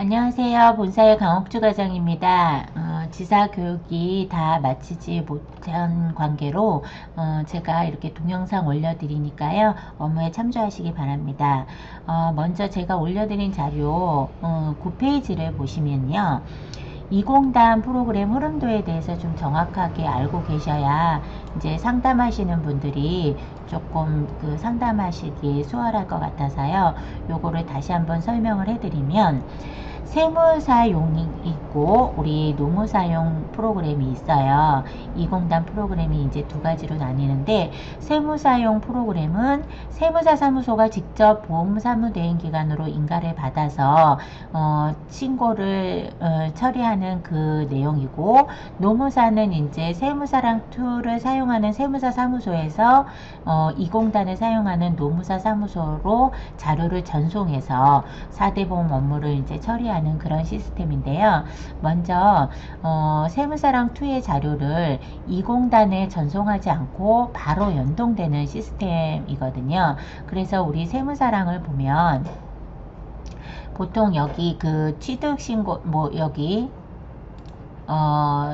안녕하세요. 본사의 강옥주 과장입니다. 지사 교육이 다 마치지 못한 관계로 제가 이렇게 동영상 올려드리니까요. 업무에 참조하시기 바랍니다. 먼저 제가 올려드린 자료 9페이지를 보시면요. 20단 프로그램 흐름도에 대해서 좀 정확하게 알고 계셔야 이제 상담하시는 분들이 조금 그 상담하시기에 수월할 것 같아서요. 요거를 다시 한번 설명을 해드리면 세무사용이 있고 우리 노무사용 프로그램이 있어요. 20단 프로그램이 이제 두 가지로 나뉘는데 세무사용 프로그램은 세무사 사무소가 직접 보험사무대행기관으로 인가를 받아서 신고를 처리하는 그 내용이고, 노무사는 이제 세무사랑 2를 사용하는 세무사 사무소에서 20단을 사용하는 노무사 사무소로 자료를 전송해서 4대 보험 업무를 이제 처리하는 그런 시스템인데요. 먼저 세무사랑 2의 자료를 20단에 전송하지 않고 바로 연동되는 시스템이거든요. 그래서 우리 세무사랑을 보면 보통 여기 그 취득신고 여기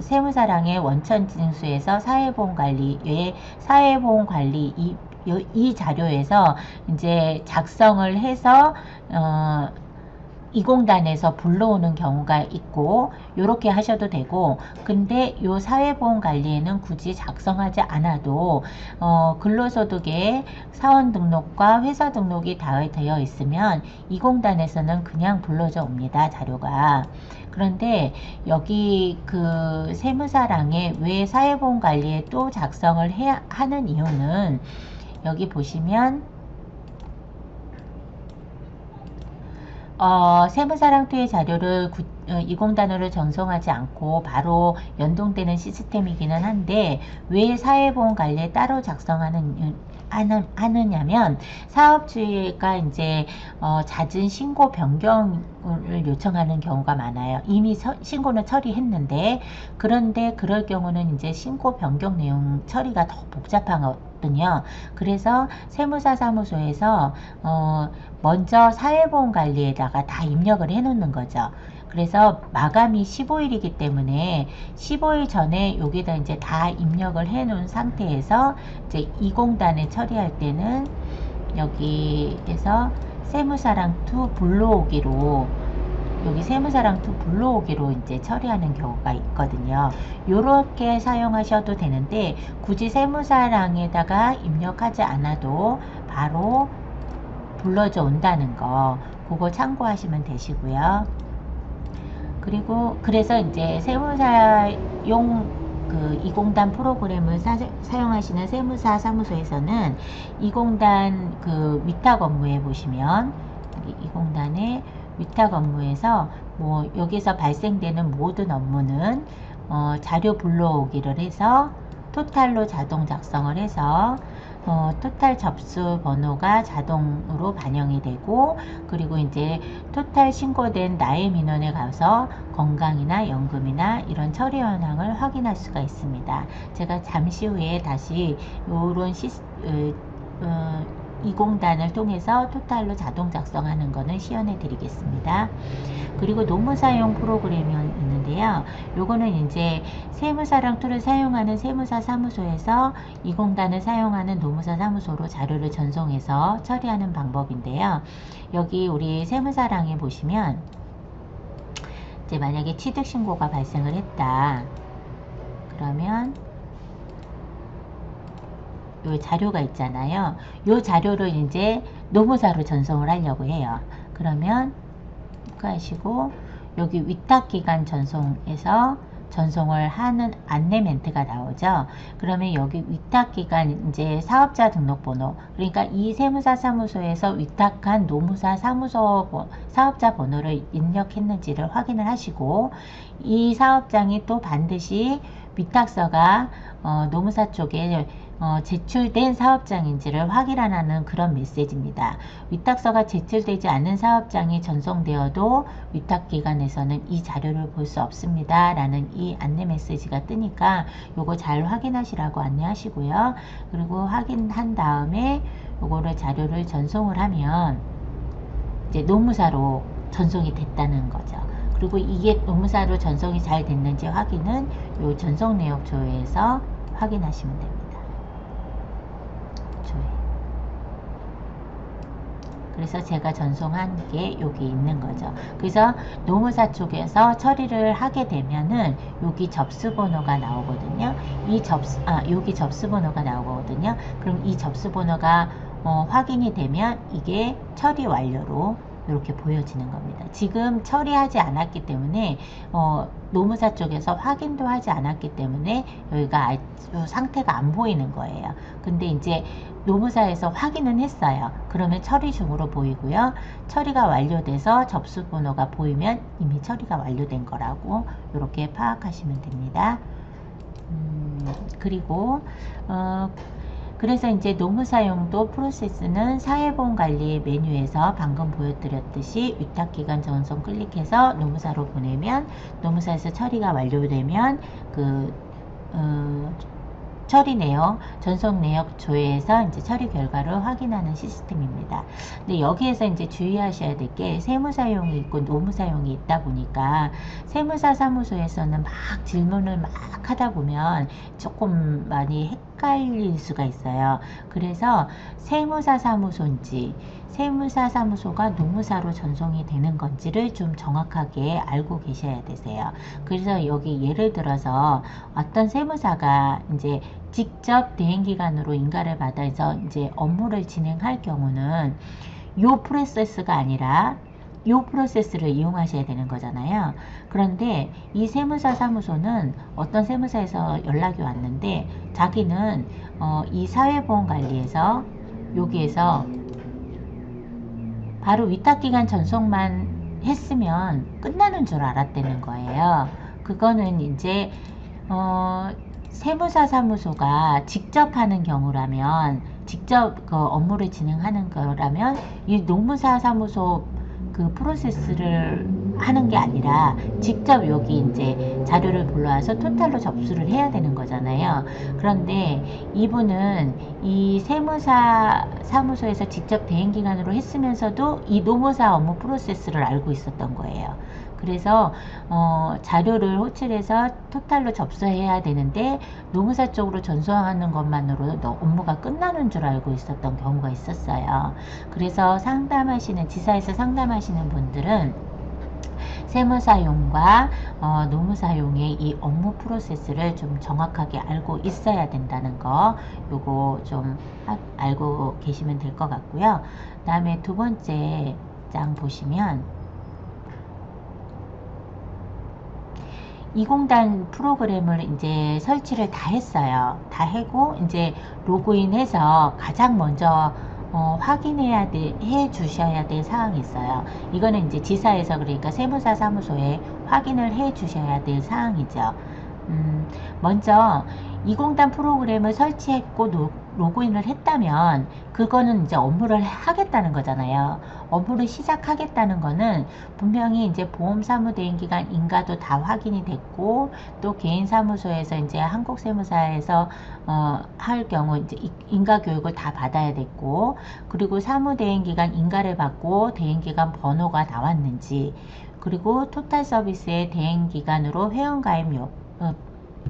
세무사랑의 원천징수에서 사회보험관리, 사회보험관리 이 자료에서 이제 작성을 해서 20단에서 불러오는 경우가 있고, 요렇게 하셔도 되고, 근데 요 사회보험 관리에는 굳이 작성하지 않아도 근로소득에 사원 등록과 회사 등록이 다 되어 있으면 20단에서는 그냥 불러져 옵니다, 자료가. 그런데 여기 그 세무사랑에 왜 사회보험 관리에 또 작성을 해야 하는 이유는, 여기 보시면 세무사랑 2의 자료를 20단으로 전송하지 않고 바로 연동되는 시스템이기는 한데, 왜 사회보험 관리에 따로 하느냐면, 사업주가 이제 잦은 신고 변경을 요청하는 경우가 많아요. 이미 신고는 처리했는데, 그런데 그럴 경우는 이제 신고 변경 내용 처리가 더 복잡하거든요. 그래서 세무사 사무소에서 먼저 사회보험 관리에다가 다 입력을 해 놓는 거죠. 그래서 마감이 15일이기 때문에 15일 전에 여기다 이제 다 입력을 해 놓은 상태에서 이제 20단에 처리할 때는 여기에서 세무사랑 2 불러오기로, 여기 세무사랑 2 불러오기로 이제 처리하는 경우가 있거든요. 요렇게 사용하셔도 되는데, 굳이 세무사랑에다가 입력하지 않아도 바로 불러져 온다는 거, 그거 참고하시면 되시고요. 그리고 그래서 이제 세무사용 그 20단 프로그램을 사용하시는 세무사 사무소에서는 20단 그 위탁 업무에 보시면, 여기 20단의 위탁 업무에서 뭐 여기서 발생되는 모든 업무는 자료 불러오기를 해서 토탈로 자동 작성을 해서 토탈 접수 번호가 자동으로 반영이 되고, 그리고 이제 토탈 신고된 나의 민원에 가서 건강이나 연금이나 이런 처리 현황을 확인할 수가 있습니다. 제가 잠시 후에 다시 요런 20단을 통해서 토탈로 자동 작성하는 거는 시연해 드리겠습니다. 그리고 노무사용 프로그램이 있는데요. 요거는 이제 세무사랑 2를 사용하는 세무사 사무소에서 20단을 사용하는 노무사 사무소로 자료를 전송해서 처리하는 방법인데요. 여기 우리 세무사랑에 보시면 이제 만약에 취득신고가 발생을 했다. 그러면 요 자료가 있잖아요. 요 자료를 이제 노무사로 전송을 하려고 해요. 그러면 하시고 여기 위탁기간 전송에서 전송을 하는 안내 멘트가 나오죠. 그러면 여기 위탁기간 이제 사업자 등록번호, 그러니까 이 세무사 사무소에서 위탁한 노무사 사무소 사업자 번호를 입력했는지를 확인을 하시고, 이 사업장이 또 반드시 위탁서가 노무사 쪽에 제출된 사업장인지를 확인하는 그런 메시지입니다. 위탁서가 제출되지 않은 사업장이 전송되어도 위탁기관에서는 이 자료를 볼 수 없습니다 라는 이 안내 메시지가 뜨니까 요거 잘 확인하시라고 안내하시고요. 그리고 확인한 다음에 요거를 자료를 전송을 하면 이제 노무사로 전송이 됐다는 거죠. 그리고 이게 노무사로 전송이 잘 됐는지 확인은 요 전송 내역 조회에서 확인하시면 됩니다. 조회. 그래서 제가 전송한 게 여기 있는 거죠. 그래서 노무사 쪽에서 처리를 하게 되면은 여기 접수번호가 나오거든요. 여기 접수번호가 나오거든요. 그럼 이 접수번호가 확인이 되면 이게 처리 완료로 이렇게 보여지는 겁니다. 지금 처리하지 않았기 때문에 노무사 쪽에서 확인도 하지 않았기 때문에 여기가 아주 상태가 안 보이는 거예요. 근데 이제 노무사에서 확인은 했어요. 그러면 처리 중으로 보이고요. 처리가 완료돼서 접수번호가 보이면 이미 처리가 완료된 거라고 이렇게 파악하시면 됩니다. 그리고 그래서 이제 노무사용도 프로세스는 사회보험관리 메뉴에서 방금 보여드렸듯이 위탁기간 전송 클릭해서 노무사로 보내면 노무사에서 처리가 완료되면 처리 내역, 전송 내역 조회에서 이제 처리 결과를 확인하는 시스템입니다. 근데 여기에서 이제 주의하셔야 될 게 세무사용이 있고 노무사용이 있다 보니까 세무사 사무소에서는 막 질문을 막 하다 보면 조금 많이 헷갈릴 수가 있어요. 그래서 세무사 사무소인지 세무사 사무소가 노무사로 전송이 되는 건지를 좀 정확하게 알고 계셔야 되세요. 그래서 여기 예를 들어서 어떤 세무사가 이제 직접 대행기관으로 인가를 받아서 이제 업무를 진행할 경우는 요 프로세스가 아니라 요 프로세스를 이용하셔야 되는 거잖아요. 그런데 이 세무사 사무소는 어떤 세무사에서 연락이 왔는데 자기는 이 사회보험관리에서 여기에서 바로 위탁기간 전송만 했으면 끝나는 줄 알았다는 거예요. 그거는 이제 세무사 사무소가 직접 하는 경우라면 직접 그 업무를 진행하는 거라면 이 노무사 사무소 그 프로세스를 하는 게 아니라 직접 여기 이제 자료를 불러와서 토탈로 접수를 해야 되는 거잖아요. 그런데 이분은 이 세무사 사무소에서 직접 대행기관으로 했으면서도 이 노무사 업무 프로세스를 알고 있었던 거예요. 그래서 자료를 호출해서 토탈로 접수해야 되는데 노무사 쪽으로 전송하는 것만으로도 업무가 끝나는 줄 알고 있었던 경우가 있었어요. 그래서 지사에서 상담하시는 분들은 세무사용과 노무사용의 이 업무 프로세스를 좀 정확하게 알고 있어야 된다는 거 요거 좀 알고 계시면 될 것 같고요. 그 다음에 두 번째 장 보시면 20단 프로그램을 이제 설치를 다 했어요. 다 하고 이제 로그인해서 가장 먼저 해 주셔야 될 사항이 있어요. 이거는 이제 지사에서 그러니까 세무사 사무소에 확인을 해 주셔야 될 사항이죠. 먼저 20단 프로그램을 설치했고 로그인을 했다면 그거는 이제 업무를 하겠다는 거잖아요. 업무를 시작하겠다는 거는 분명히 이제 보험사무대행기관 인가도 다 확인이 됐고 또 개인사무소에서 이제 한국세무사에서 할 경우 이제 인가 교육을 다 받아야 됐고 그리고 사무대행기관 인가를 받고 대행기관 번호가 나왔는지 그리고 토탈서비스의 대행기관으로 회원가입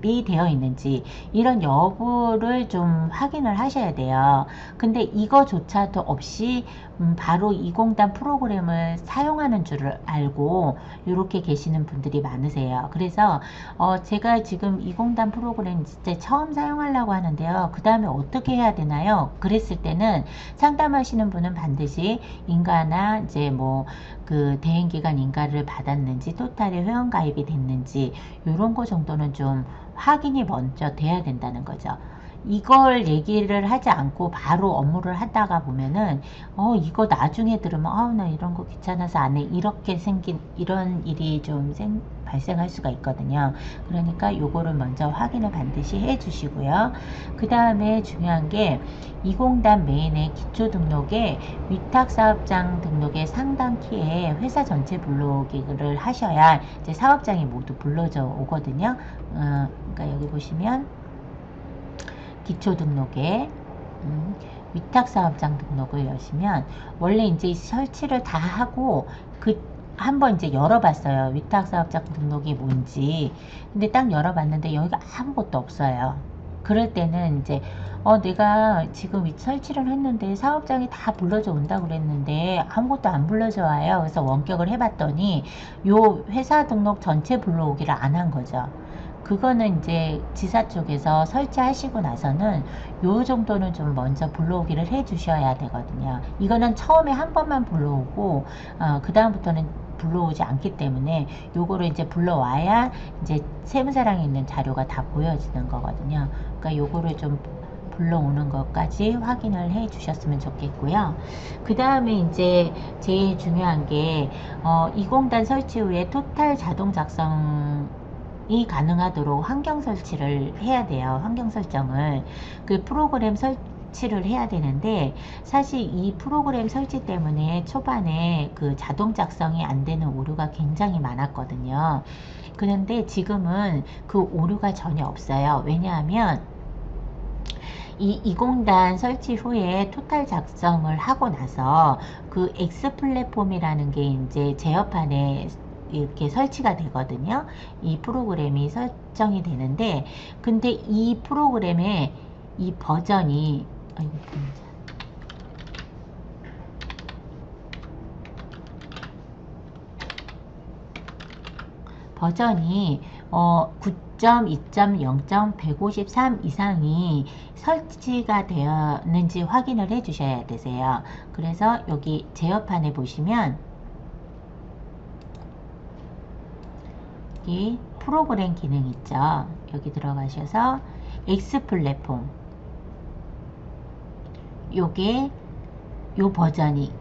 이 되어 있는지 이런 여부를 좀 확인을 하셔야 돼요. 근데 이거조차도 없이 바로 20단 프로그램을 사용하는 줄 알고 이렇게 계시는 분들이 많으세요. 그래서 제가 지금 20단 프로그램 진짜 처음 사용하려고 하는데요. 그 다음에 어떻게 해야 되나요? 그랬을 때는 상담하시는 분은 반드시 인가나 이제 뭐 그 대행기관 인가를 받았는지 토탈에 회원가입이 됐는지 이런 거 정도는 좀 확인이 먼저 돼야 된다는 거죠. 이걸 얘기를 하지 않고 바로 업무를 하다가 보면은 이거 나중에 들으면 나 이런 거 귀찮아서 안 해 이렇게 생긴 이런 일이 좀 발생할 수가 있거든요. 그러니까 요거를 먼저 확인을 반드시 해 주시고요. 그 다음에 중요한 게 20단 메인의 기초 등록에 위탁사업장 등록의 상단 키에 회사 전체 불러오기를 하셔야 이제 사업장이 모두 불러져 오거든요. 그러니까 여기 보시면 기초 등록에 위탁사업장 등록을 여시면 원래 이제 설치를 다 하고 한번 이제 열어봤어요. 위탁사업자 등록이 뭔지. 근데 딱 열어봤는데 여기가 아무것도 없어요. 그럴 때는 이제 내가 지금 설치를 했는데 사업장이 다 불러져 온다고 그랬는데 아무것도 안 불러져 와요. 그래서 원격을 해봤더니 요 회사 등록 전체 불러오기를 안 한 거죠. 그거는 이제 지사 쪽에서 설치하시고 나서는 요 정도는 좀 먼저 불러오기를 해 주셔야 되거든요. 이거는 처음에 한 번만 불러오고 그 다음부터는 불러오지 않기 때문에 요거를 이제 불러와야 이제 세무사랑에 있는 자료가 다 보여지는 거거든요. 그러니까 요거를 좀 불러오는 것까지 확인을 해 주셨으면 좋겠고요. 그 다음에 이제 제일 중요한 게 2공단 설치 후에 토탈 자동 작성이 가능하도록 환경 설치를 해야 돼요. 환경 설정을 그 프로그램 설치를 해야 되는데 사실 이 프로그램 설치 때문에 초반에 그 자동 작성이 안 되는 오류가 굉장히 많았거든요. 그런데 지금은 그 오류가 전혀 없어요. 왜냐하면 이 2공단 설치 후에 토탈 작성을 하고 나서 그 X 플랫폼이라는 게 이제 제어판에 이렇게 설치가 되거든요. 이 프로그램이 설정이 되는데 근데 이 프로그램의 이 버전이 버전이 9.2.0.153 이상이 설치가 되었는지 확인을 해 주셔야 되세요. 그래서 여기 제어판에 보시면 이 프로그램 기능 있죠. 여기 들어가셔서 X 플랫폼 요게 요 버전이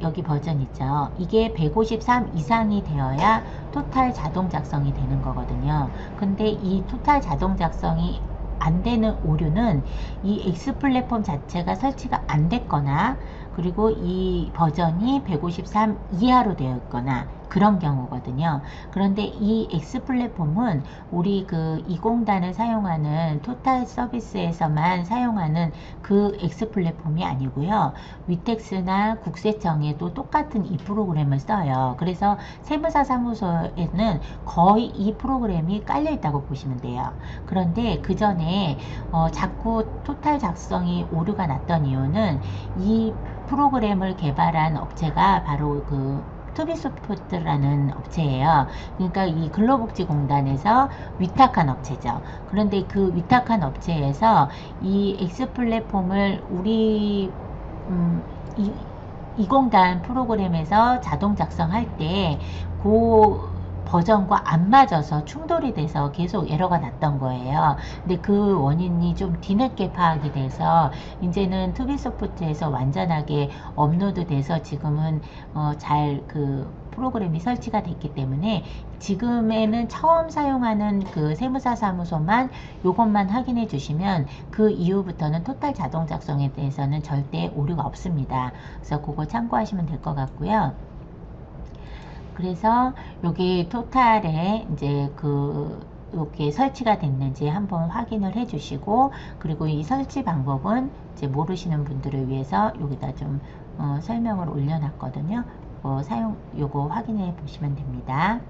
여기 버전 있죠. 이게 153 이상이 되어야 토탈 자동 작성이 되는 거거든요. 근데 이 토탈 자동 작성이 안 되는 오류는 이 X 플랫폼 자체가 설치가 안 됐거나 그리고 이 버전이 153 이하로 되어 있거나 그런 경우거든요. 그런데 이 X 플랫폼은 우리 그 2공단을 사용하는 토탈 서비스에서만 사용하는 그 X 플랫폼이 아니고요. 위텍스나 국세청에도 똑같은 이 프로그램을 써요. 그래서 세무사 사무소에는 거의 이 프로그램이 깔려 있다고 보시면 돼요. 그런데 그 전에 자꾸 토탈 작성이 오류가 났던 이유는 이 프로그램을 개발한 업체가 바로 그 투비소프트라는 업체예요. 그러니까 이 근로복지공단에서 위탁한 업체죠. 그런데 그 위탁한 업체에서 이 X 플랫폼을 우리 이 2공단 프로그램에서 자동 작성할 때 그 버전과 안 맞아서 충돌이 돼서 계속 에러가 났던 거예요. 근데 그 원인이 좀 뒤늦게 파악이 돼서 이제는 투비소프트에서 완전하게 업로드 돼서 지금은 잘 그 프로그램이 설치가 됐기 때문에 지금에는 처음 사용하는 그 세무사 사무소만 요것만 확인해 주시면 그 이후부터는 토탈 자동 작성에 대해서는 절대 오류가 없습니다. 그래서 그거 참고하시면 될 것 같고요. 그래서 여기 토탈에 이제 그 이렇게 설치가 됐는지 한번 확인을 해 주시고 그리고 이 설치 방법은 이제 모르시는 분들을 위해서 여기다 좀 설명을 올려놨거든요. 사용 요거 확인해 보시면 됩니다.